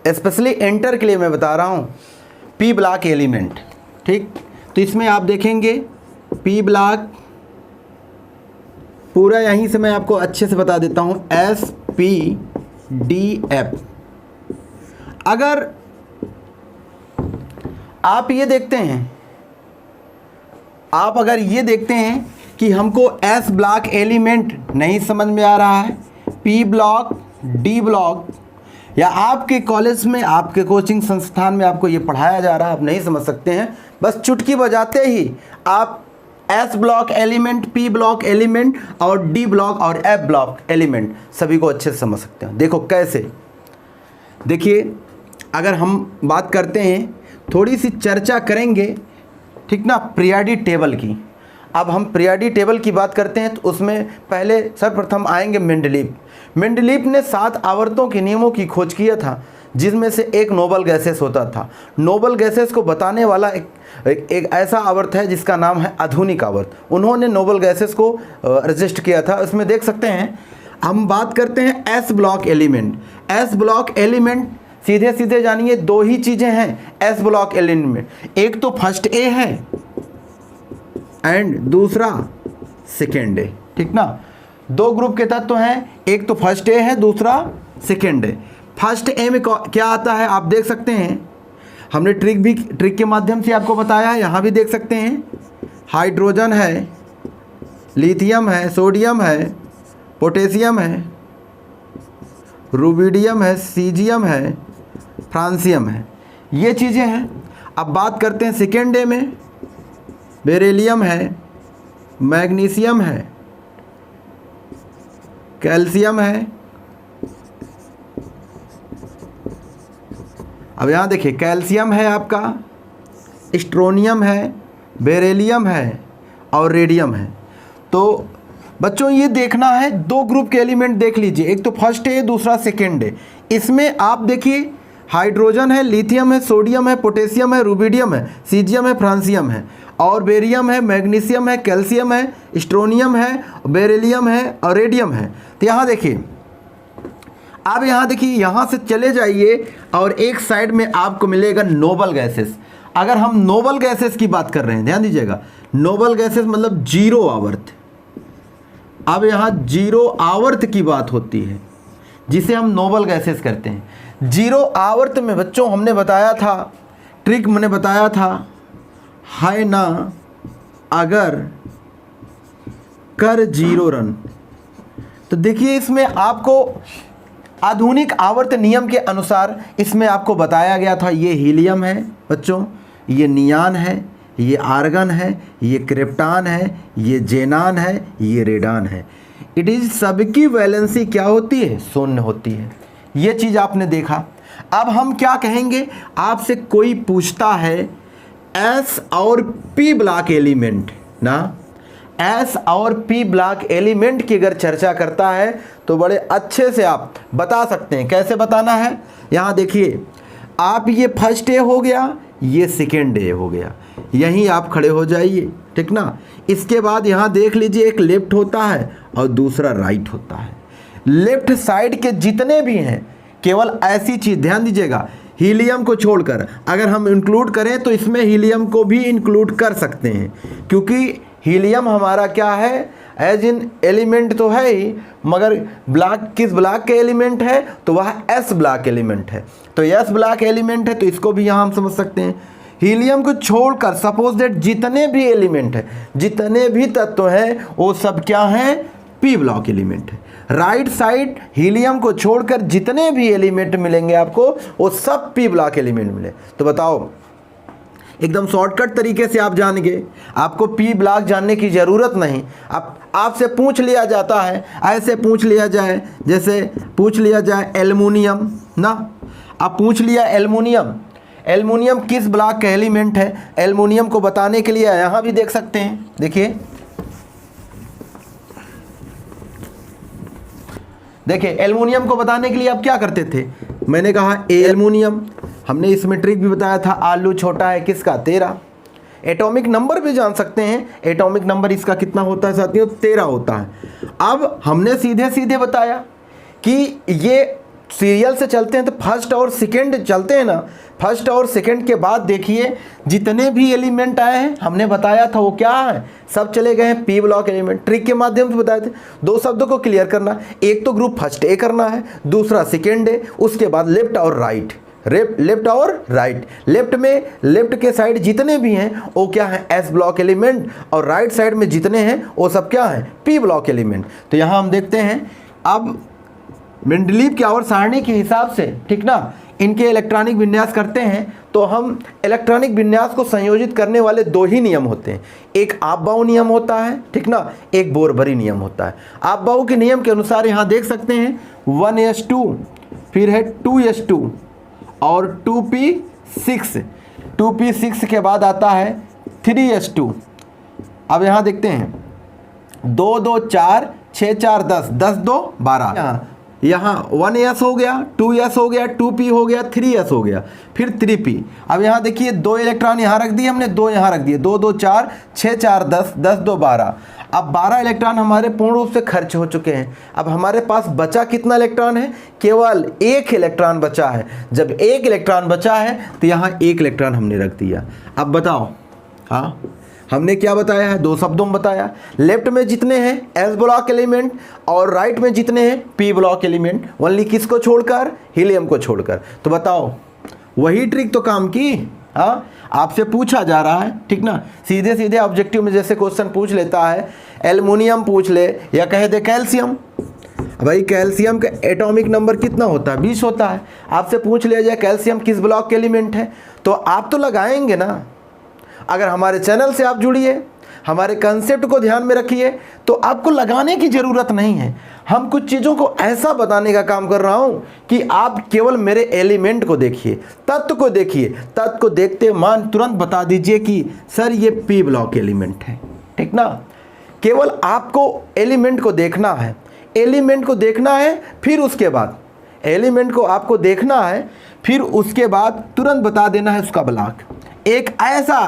Specially inter के लिए मैं बता रहा हूँ, पी ब्लॉक एलिमेंट, ठीक। तो इसमें आप देखेंगे पी ब्लॉक पूरा, यहीं से मैं आपको अच्छे से बता देता हूँ, SPDF। अगर आप ये देखते हैं, आप अगर ये देखते हैं कि हमको S ब्लॉक एलिमेंट नहीं समझ में आ रहा है, P ब्लॉक, D ब्लॉक, या आपके कॉलेज में, आपके कोचिंग संस्थान में आपको ये पढ़ाया जा रहा है, आप नहीं समझ सकते हैं, बस चुटकी बजाते ही आप S block element, P block element और D ब्लॉक और F ब्लॉक एलिमेंट सभी को अच्छे से समझ सकते हैं। देखो कैसे, देखिए अगर हम बात करते हैं, थोड़ी सी चर्चा करेंगे, ठीक ना, पीरियोडिक टेबल की। अब हम पीरियोडिक टेबल की बात करते हैं तो उसमें पहले सर्वप्रथम आएंगे मेंडलीव। मेंडलीव ने 7 आवर्तों के नियमों की खोज किया था, जिसमें से एक नोबल गैसेस होता था। नोबल गैसेस को बताने वाला एक ऐसा आवर्त है जिसका नाम है आधुनिक आवर्त। उन्होंने नोबल गैसेस को रजिस्ट किया था। इसमें देख सकते हैं, हम बात करते हैं S block element. S block element सीधे सीधे जानिए, 2 ही चीज़ें हैं एस ब्लॉक एलिमेंट, एक तो फर्स्ट ए है एंड दूसरा सेकेंड ए, ठीक ना। 2 ग्रुप के तत्व हैं, एक तो फर्स्ट ए है, दूसरा सेकेंड ए। फर्स्ट ए में क्या आता है आप देख सकते हैं, हमने ट्रिक के माध्यम से आपको बताया है, यहाँ भी देख सकते हैं, हाइड्रोजन है, लिथियम है, सोडियम है, पोटेशियम है, रुबिडियम है, सीजियम है, फ्रांसियम है, ये चीज़ें हैं। अब बात करते हैं सेकेंड ए में, बेरिलियम है, मैग्नीशियम है, कैल्शियम है। अब यहाँ देखिए, कैल्शियम है आपका, स्ट्रोनियम है, बेरिलियम है और रेडियम है। तो बच्चों ये देखना है, 2 ग्रुप के एलिमेंट देख लीजिए, एक तो फर्स्ट है, दूसरा सेकेंड है। इसमें आप देखिए, हाइड्रोजन है, लिथियम है, सोडियम है, पोटेशियम है, रुबिडियम है, सीजियम है, फ्रांसियम है, और बेरियम है, मैग्नीशियम है, कैल्शियम है, स्ट्रोनियम है, बेरिलियम है और रेडियम है। तो यहाँ देखिए, अब यहाँ देखिए, यहाँ से चले जाइए और एक साइड में आपको मिलेगा नोबल गैसेस। अगर हम नोबल गैसेस की बात कर रहे हैं, ध्यान दीजिएगा, नोबल गैसेस मतलब 0 आवर्त। अब यहाँ 0 आवर्त की बात होती है, जिसे हम नोबल गैसेस करते हैं। 0 आवर्त में बच्चों हमने बताया था, ट्रिक मैंने बताया था, है ना, अगर कर 0 रन। तो देखिए इसमें आपको आधुनिक आवर्त नियम के अनुसार इसमें आपको बताया गया था, ये हीलियम है बच्चों, ये नियान है, ये आर्गन है, ये क्रिप्टान है, ये जेनान है, ये रेडान है। इट इज़ सबकी वैलेंसी क्या होती है, शून्य होती है। ये चीज़ आपने देखा। अब हम क्या कहेंगे, आपसे कोई पूछता है एस और पी ब्लॉक एलिमेंट ना, एस और पी ब्लॉक एलिमेंट की अगर चर्चा करता है तो बड़े अच्छे से आप बता सकते हैं। कैसे बताना है, यहाँ देखिए, आप ये फर्स्ट ए हो गया, ये सेकेंड ए हो गया, यहीं आप खड़े हो जाइए, ठीक ना। इसके बाद यहाँ देख लीजिए, एक लेफ्ट होता है और दूसरा राइट होता है। लेफ्ट साइड के जितने भी हैं, केवल ऐसी चीज़ ध्यान दीजिएगा, हीलियम को छोड़कर अगर हम इंक्लूड करें तो इसमें हीलियम को भी इंक्लूड कर सकते हैं, क्योंकि हीलियम हमारा क्या है, एज इन एलिमेंट तो है ही, मगर ब्लॉक किस ब्लॉक के एलिमेंट है, तो वह एस ब्लॉक एलिमेंट है। तो एस ब्लॉक एलिमेंट है, तो इसको भी यहाँ हम समझ सकते हैं। हीलियम को छोड़कर सपोज दैट जितने भी एलिमेंट हैं, जितने भी तत्व हैं, वो सब क्या हैं, पी ब्लॉक एलिमेंट है। राइट साइड हीलियम को छोड़कर जितने भी एलिमेंट मिलेंगे आपको, वो सब पी ब्लॉक एलिमेंट मिले। तो बताओ, एकदम शॉर्टकट तरीके से आप जान गए, आपको पी ब्लॉक जानने की ज़रूरत नहीं। आपसे पूछ लिया जाता है, ऐसे पूछ लिया जाए, जैसे पूछ लिया जाए एल्युमिनियम ना, अब पूछ लिया एल्युमिनियम, एल्युमिनियम किस ब्लॉक का एलिमेंट है, एल्युमिनियम को बताने के लिए यहाँ भी देख सकते हैं। देखिए एल्युमिनियम को बताने के लिए आप क्या करते थे, मैंने कहा एल्युमिनियम, हमने इसमें ट्रिक भी बताया था, आलू छोटा है किसका, 13। एटॉमिक नंबर भी जान सकते हैं, एटॉमिक नंबर इसका कितना होता है साथियों, 13 होता है। अब हमने सीधे सीधे बताया कि ये सीरियल से चलते हैं तो फर्स्ट और सेकंड चलते हैं ना, फर्स्ट और सेकंड के बाद देखिए जितने भी एलिमेंट आए हैं हमने बताया था वो क्या है, सब चले गए हैं पी ब्लॉक एलिमेंट। ट्रिक के माध्यम से बताए थे। दो शब्दों को क्लियर करना, एक तो ग्रुप फर्स्ट ए करना है, दूसरा सेकंड ए, उसके बाद लेफ्ट और राइट, लेफ्ट और राइट। लेफ्ट में लेफ्ट के साइड जितने भी हैं वो क्या है एस ब्लॉक एलिमेंट, और राइट साइड में जितने हैं वो सब क्या है पी ब्लॉक एलिमेंट। तो यहाँ हम देखते हैं अब मेंडलीव की आवर्त सारणी के हिसाब से, ठीक ना, इनके इलेक्ट्रॉनिक विन्यास करते हैं तो हम इलेक्ट्रॉनिक विन्यास को संयोजित करने वाले दो ही नियम होते हैं, एक आपबाऊ नियम होता है, ठीक ना, एक बोरबरी नियम होता है। आपबाऊ के नियम के अनुसार यहाँ देख सकते हैं 1s2, फिर है 2s2 और 2p6, 2p6 के बाद आता है 3s2। अब यहाँ देखते हैं 2 2 4 6 4 10, 10 2 12, यहाँ 1s हो गया, 2s हो गया, 2p हो गया, 3s हो गया, फिर 3p। अब यहाँ देखिए 2 इलेक्ट्रॉन यहाँ रख दिए हमने, 2 यहाँ रख दिए, 2 2 4 6 4 10, 10 2 12। अब 12 इलेक्ट्रॉन हमारे पूर्ण रूप से खर्च हो चुके हैं। अब हमारे पास बचा कितना इलेक्ट्रॉन है, केवल एक इलेक्ट्रॉन बचा है। जब एक इलेक्ट्रॉन बचा है तो यहाँ एक इलेक्ट्रॉन हमने रख दिया। अब बताओ, हाँ हमने क्या बताया है, दो शब्दों में बताया। लेफ्ट में जितने हैं एस ब्लॉक एलिमेंट और राइट में जितने हैं पी ब्लॉक एलिमेंट, ओनली किसको छोड़कर, हीलियम को छोड़कर। तो बताओ वही ट्रिक तो काम की। हाँ आपसे पूछा जा रहा है, ठीक ना, सीधे सीधे ऑब्जेक्टिव में जैसे क्वेश्चन पूछ लेता है, एल्युमिनियम पूछ ले या कह दे कैल्शियम, भाई कैल्शियम का एटॉमिक नंबर कितना होता है, 20 होता है। आपसे पूछ लिया जाए कैल्शियम किस ब्लॉक के एलिमेंट है, तो आप तो लगाएंगे ना। अगर हमारे चैनल से आप जुड़िए, हमारे कंसेप्ट को ध्यान में रखिए, तो आपको लगाने की ज़रूरत नहीं है। हम कुछ चीज़ों को ऐसा बताने का काम कर रहा हूँ कि आप केवल मेरे एलिमेंट को देखिए, तत्व को देखिए, तत्व को देखते मान तुरंत बता दीजिए कि सर ये पी ब्लॉक एलिमेंट है, ठीक ना। केवल आपको एलिमेंट को देखना है, एलिमेंट को देखना है, फिर उसके बाद एलिमेंट को आपको देखना है, फिर उसके बाद तुरंत बता देना है उसका ब्लॉक। एक ऐसा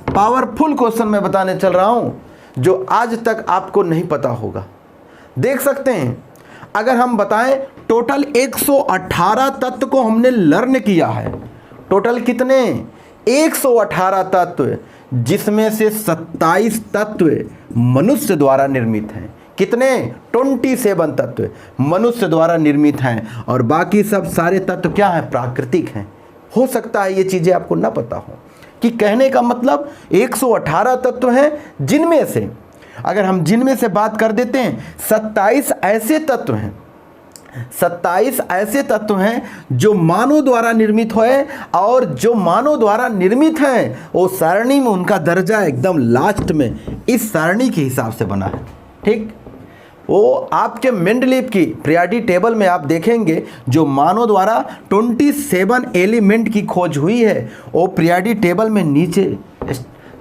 पावरफुल क्वेश्चन मैं बताने चल रहा हूं जो आज तक आपको नहीं पता होगा। देख सकते हैं, अगर हम बताएं टोटल 118 तत्व को हमने लर्न किया है। टोटल कितने, 118 तत्व, जिसमें से 27 तत्व मनुष्य द्वारा निर्मित हैं। कितने, 27 तत्व मनुष्य द्वारा निर्मित हैं, और बाकी सब सारे तत्व क्या हैं, प्राकृतिक हैं। हो सकता है ये चीज़ें आपको ना पता हो, कि कहने का मतलब 118 तत्व हैं, जिनमें से अगर हम जिनमें से बात कर देते हैं 27 ऐसे तत्व हैं, 27 ऐसे तत्व हैं जो मानव द्वारा निर्मित हुए, और जो मानव द्वारा निर्मित हैं वो सारणी में उनका दर्जा एकदम लास्ट में इस सारणी के हिसाब से बना है, ठीक। वो आपके मेंडलीव की पीरियोडिक टेबल में आप देखेंगे जो मानव द्वारा 27 एलिमेंट की खोज हुई है वो पीरियोडिक टेबल में नीचे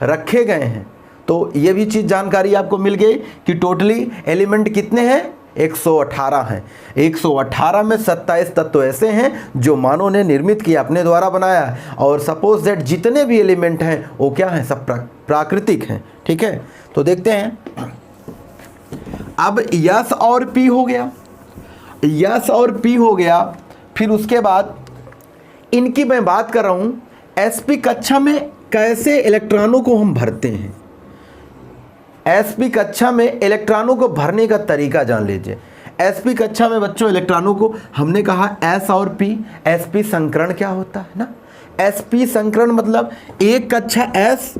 रखे गए हैं। तो ये भी चीज़ जानकारी आपको मिल गई कि टोटली एलिमेंट कितने हैं, 118 हैं। 118 में 27 तत्व ऐसे हैं जो मानव ने निर्मित किया, अपने द्वारा बनाया, और सपोज दैट जितने भी एलिमेंट हैं वो क्या हैं, सब प्राकृतिक हैं, ठीक है। तो देखते हैं, अब यस और पी हो गया, यस और पी हो गया, फिर उसके बाद इनकी मैं बात कर रहा हूँ एसपी कक्षा में कैसे इलेक्ट्रॉनों को हम भरते हैं। एसपी कक्षा में इलेक्ट्रॉनों को भरने का तरीका जान लीजिए। एसपी कक्षा में बच्चों इलेक्ट्रॉनों को हमने कहा एस और पी, एसपी संकरण क्या होता है ना, एसपी संकरण मतलब एक कक्षा एस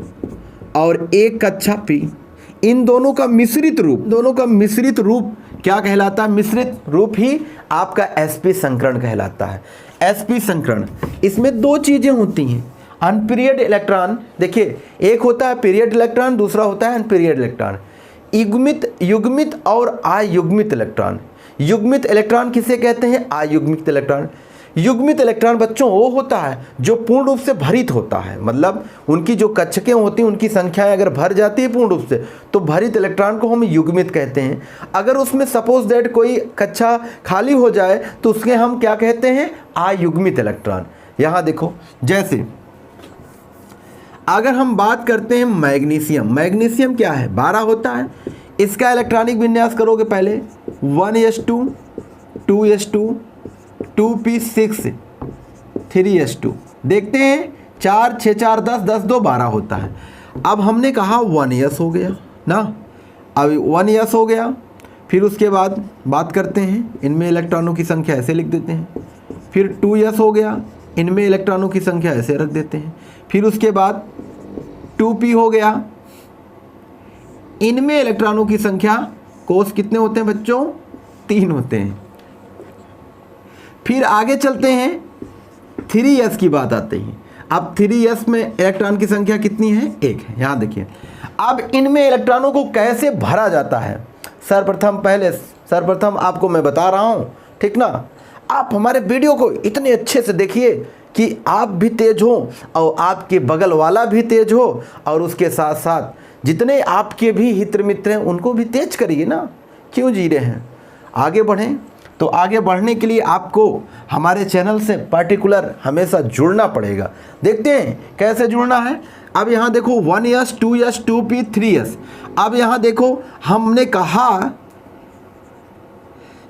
और एक कक्षा पी, इन दोनों का मिश्रित रूप, दोनों का मिश्रित रूप क्या कहलाता है, मिश्रित रूप ही आपका एसपी संकरण कहलाता है। एसपी संकरण, इसमें दो चीज़ें होती हैं, अनपीरियड इलेक्ट्रॉन, देखिए एक होता है पीरियड इलेक्ट्रॉन, दूसरा होता है अनपीरियड इलेक्ट्रॉन। युग्मित, युग्मित और अयुग्मित इलेक्ट्रॉन। युग्मित इलेक्ट्रॉन किसे कहते हैं, अयुग्मित इलेक्ट्रॉन। युग्मित इलेक्ट्रॉन बच्चों वो होता है जो पूर्ण रूप से भरित होता है, मतलब उनकी जो कक्षकें होती हैं उनकी संख्याएं अगर भर जाती है पूर्ण रूप से तो भरित इलेक्ट्रॉन को हम युग्मित कहते हैं। अगर उसमें सपोज दैट कोई कक्षा खाली हो जाए तो उसके हम क्या कहते हैं, अयुग्मित इलेक्ट्रॉन। यहाँ देखो, जैसे अगर हम बात करते हैं मैग्नीशियम, मैग्नीशियम क्या है, 12 होता है। इसका इलेक्ट्रॉनिक विन्यास करोगे पहले 1s2 2s2 2p6 3s2। देखते हैं 4 6 4 10 10 2 12 होता है। अब हमने कहा 1s हो गया ना, अब 1s हो गया। फिर उसके बाद बात करते हैं, इनमें इलेक्ट्रॉनों की संख्या ऐसे लिख देते हैं। फिर 2s हो गया, इनमें इलेक्ट्रॉनों की संख्या ऐसे रख देते हैं। फिर उसके बाद 2p हो गया, इनमें इलेक्ट्रॉनों की संख्या कोष कितने होते हैं बच्चों? 3 होते हैं। फिर आगे चलते हैं, 3s की बात आती है। अब 3s में इलेक्ट्रॉन की संख्या कितनी है? 1 है। यहाँ देखिए, अब इनमें इलेक्ट्रॉनों को कैसे भरा जाता है सर्वप्रथम आपको मैं बता रहा हूँ, ठीक ना। आप हमारे वीडियो को इतने अच्छे से देखिए कि आप भी तेज हो और आपके बगल वाला भी तेज हो, और उसके साथ साथ जितने आपके भी हित मित्र हैं उनको भी तेज करिए ना। क्यों जी रहे हैं? आगे बढ़ें। तो आगे बढ़ने के लिए आपको हमारे चैनल से पर्टिकुलर हमेशा जुड़ना पड़ेगा। देखते हैं कैसे जुड़ना है। अब यहाँ देखो 1s 2s 2p 3s। अब यहाँ देखो हमने कहा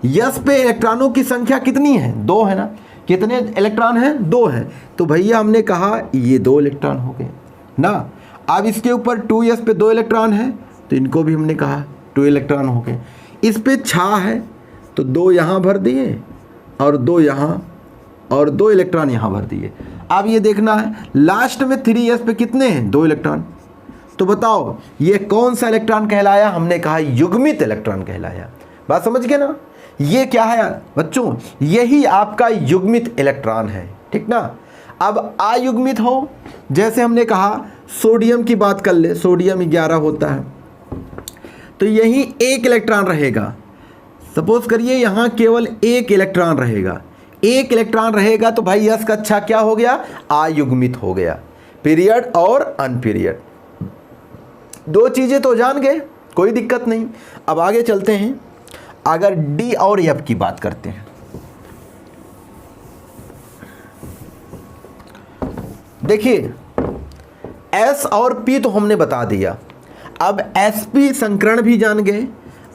यस पे इलेक्ट्रॉनों की संख्या कितनी है? 2 है ना। कितने इलेक्ट्रॉन हैं? 2 हैं। तो भैया हमने कहा ये 2 इलेक्ट्रॉन हो गए ना। अब इसके ऊपर 2s पे 2 इलेक्ट्रॉन है, तो इनको भी हमने कहा 2 इलेक्ट्रॉन हो गए। इस पे 6 है, तो 2 यहाँ भर दिए और 2 यहाँ, और 2 इलेक्ट्रॉन यहाँ भर दिए। अब ये देखना है लास्ट में 3s पे कितने हैं? 2 इलेक्ट्रॉन। तो बताओ ये कौन सा इलेक्ट्रॉन कहलाया? हमने कहा युग्मित इलेक्ट्रॉन कहलाया। बात समझ गए ना। ये क्या है बच्चों? यही आपका युग्मित इलेक्ट्रॉन है, ठीक ना। अब अयुग्मित हो, जैसे हमने कहा सोडियम की बात कर ले, सोडियम 11 होता है, तो यही 1 इलेक्ट्रॉन रहेगा। सपोज करिए यहाँ केवल 1 इलेक्ट्रॉन रहेगा। 1 इलेक्ट्रॉन रहेगा तो भाई यस का अच्छा क्या हो गया? अयुग्मित हो गया। पीरियड और अनपीरियड, 2 चीज़ें तो जान गए, कोई दिक्कत नहीं। अब आगे चलते हैं। अगर डी और एफ की बात करते हैं, देखिए एस और पी तो हमने बता दिया। अब sp संकरण भी जान गए।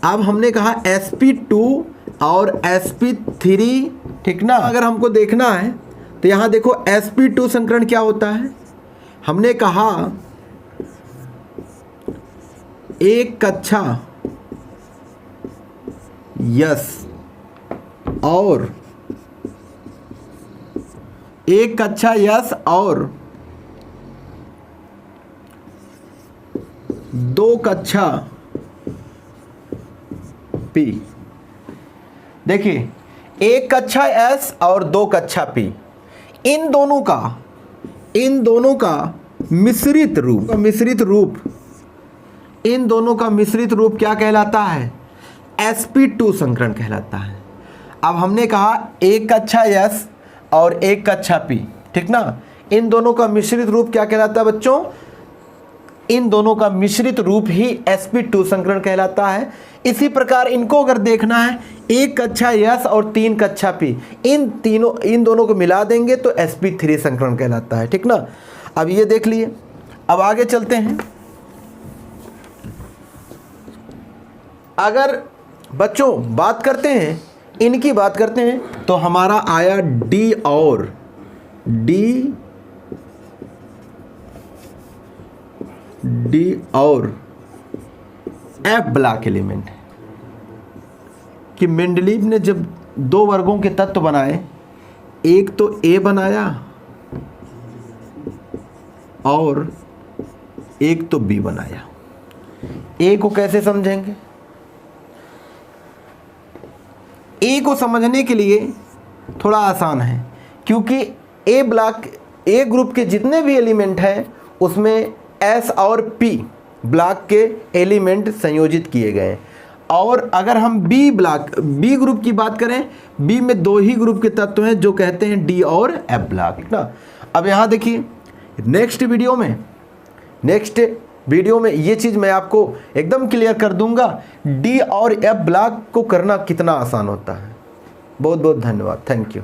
अब हमने कहा sp2 और sp3, ठीक ना। अगर हमको देखना है तो यहाँ देखो sp2 संकरण क्या होता है? हमने कहा एक कक्षा यस और एक कक्षा यस और 2 कक्षा पी। देखिए 1 कक्षा एस और 2 कक्षा पी, इन दोनों का मिश्रित रूप क्या कहलाता है? sp2 संकरण कहलाता है। अब हमने कहा 1 कक्षा एस और 1 कक्षा पी, ठीक ना। इन दोनों का मिश्रित रूप क्या कहलाता है बच्चों? इन दोनों का मिश्रित रूप ही sp2 संकरण कहलाता है। इसी प्रकार इनको अगर देखना है 1 कक्षा यस और 3 कक्षा पी, इन दोनों को मिला देंगे तो sp3 संकरण कहलाता है, ठीक ना। अब ये देख लिए। अब आगे चलते हैं। अगर बच्चों बात करते हैं, इनकी बात करते हैं, तो हमारा आया डी और एफ ब्लॉक एलिमेंट कि मेंडलीव ने जब 2 वर्गों के तत्व बनाए, एक तो ए बनाया और एक तो बी बनाया। ए को कैसे समझेंगे? ए को समझने के लिए थोड़ा आसान है, क्योंकि ए ग्रुप के जितने भी एलिमेंट हैं उसमें एस और पी ब्लॉक के एलिमेंट संयोजित किए गए। और अगर हम बी ग्रुप की बात करें, बी में 2 ही ग्रुप के तत्व हैं जो कहते हैं डी और एफ ब्लॉक ना। अब यहाँ देखिए नेक्स्ट वीडियो में ये चीज़ मैं आपको एकदम क्लियर कर दूंगा, डी और एफ ब्लॉक को करना कितना आसान होता है। बहुत बहुत धन्यवाद, थैंक यू।